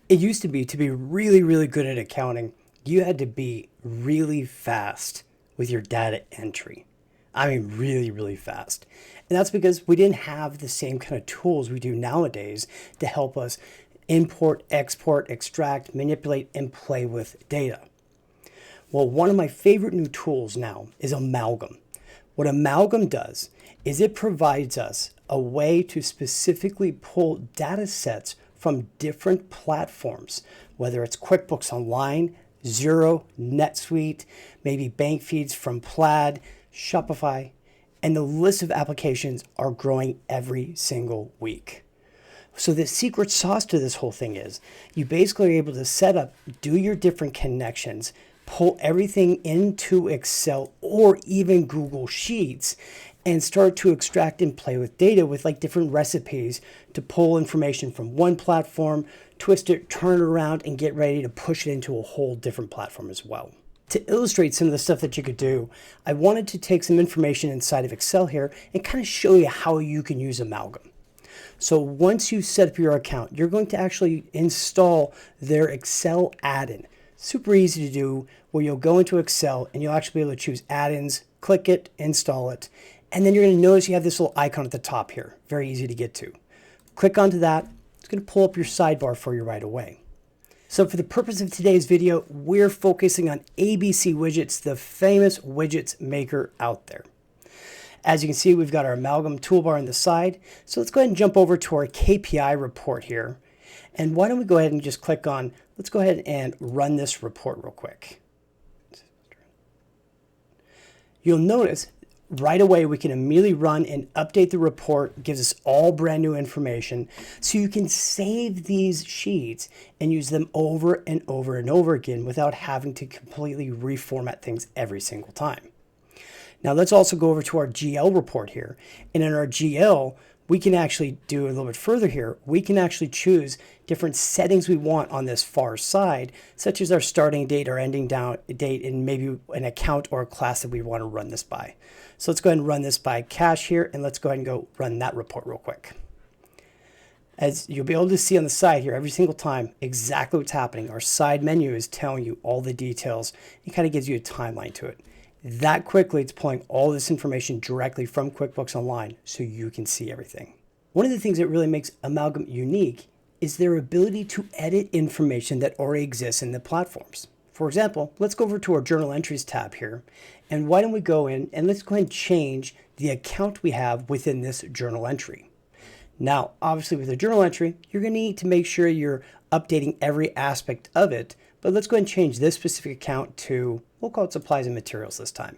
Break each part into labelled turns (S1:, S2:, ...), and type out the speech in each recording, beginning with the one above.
S1: It used to be really, really good at accounting, you had to be really fast with your data entry. I mean, really, really fast. And that's because we didn't have the same kind of tools we do nowadays to help us import, export, extract, manipulate, and play with data. Well, one of my favorite new tools now is Amalgam. What Amalgam does is it provides us a way to specifically pull data sets from different platforms, whether it's QuickBooks Online, Xero, NetSuite, maybe bank feeds from Plaid, Shopify, and the list of applications are growing every single week. So the secret sauce to this whole thing is you basically are able to set up, do your different connections, pull everything into Excel or even Google Sheets, and start to extract and play with data with like different recipes to pull information from one platform, twist it, turn it around, and get ready to push it into a whole different platform as well. To illustrate some of the stuff that you could do, I wanted to take some information inside of Excel here and kind of show you how you can use Amalgam. So once you set up your account, you're going to actually install their Excel add-in. Super easy to do, where you'll go into Excel and you'll actually be able to choose add-ins, click it, install it, and then you're going to notice you have this little icon at the top here. Very easy to get to. Click onto that. It's going to pull up your sidebar for you right away. So for the purpose of today's video, we're focusing on ABC Widgets, the famous widgets maker out there. As you can see, we've got our Amalgam toolbar on the side. So let's go ahead and jump over to our KPI report here. And why don't we go ahead and just click on, let's go ahead and run this report real quick. You'll notice right away we can immediately run and update the report. It gives us all brand new information. So you can save these sheets and use them over and over and over again without having to completely reformat things every single time. Now let's also go over to our GL report here. And in our GL, we can actually do a little bit further here. We can actually choose different settings we want on this far side, such as our starting date or ending date, and maybe an account or a class that we want to run this by. So let's go ahead and run this by cash here, and let's go ahead and go run that report real quick. As you'll be able to see on the side here, every single time, exactly what's happening. Our side menu is telling you all the details. It kind of gives you a timeline to it. That quickly, it's pulling all this information directly from QuickBooks Online so you can see everything. One of the things that really makes Amalgam unique is their ability to edit information that already exists in the platforms. For example, let's go over to our Journal Entries tab here. And why don't we go in and let's go ahead and change the account we have within this journal entry. Now, obviously with a journal entry, you're going to need to make sure you're updating every aspect of it. But let's go ahead and change this specific account to, we'll call it supplies and materials this time.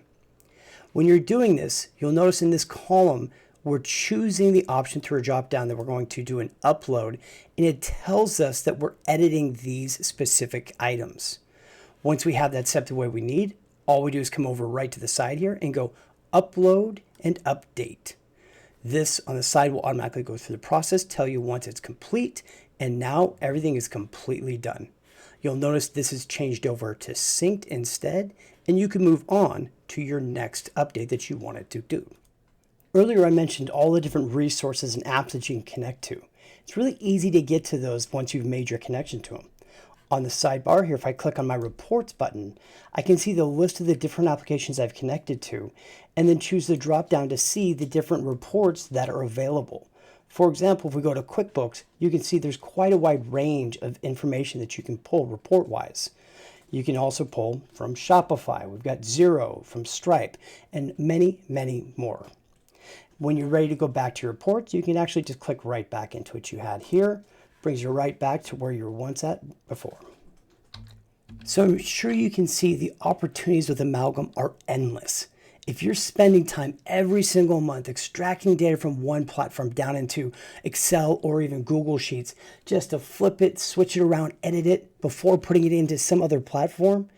S1: When you're doing this, you'll notice in this column, we're choosing the option through a drop down that we're going to do an upload, and it tells us that we're editing these specific items. Once we have that set the way we need, all we do is come over right to the side here and go upload and update. This on the side will automatically go through the process, tell you once it's complete, and now everything is completely done. You'll notice this is changed over to synced instead, and you can move on to your next update that you wanted to do. Earlier I mentioned all the different resources and apps that you can connect to. It's really easy to get to those once you've made your connection to them. On the sidebar here, if I click on my reports button, I can see the list of the different applications I've connected to, and then choose the drop down to see the different reports that are available. For example, if we go to QuickBooks, you can see there's quite a wide range of information that you can pull report-wise. You can also pull from Shopify. We've got Xero, from Stripe, and many, many more. When you're ready to go back to your reports, you can actually just click right back into what you had here. Brings you right back to where you were once at before. So I'm sure you can see the opportunities with Amalgam are endless. If you're spending time every single month extracting data from one platform down into Excel or even Google Sheets just to flip it, switch it around, edit it before putting it into some other platform,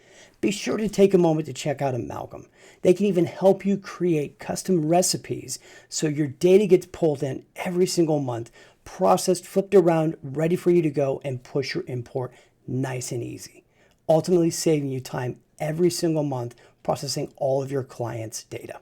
S1: be sure to take a moment to check out Amalgam. They can even help you create custom recipes so your data gets pulled in every single month, processed, flipped around, ready for you to go and push your import nice and easy, ultimately saving you time every single month processing all of your clients' data.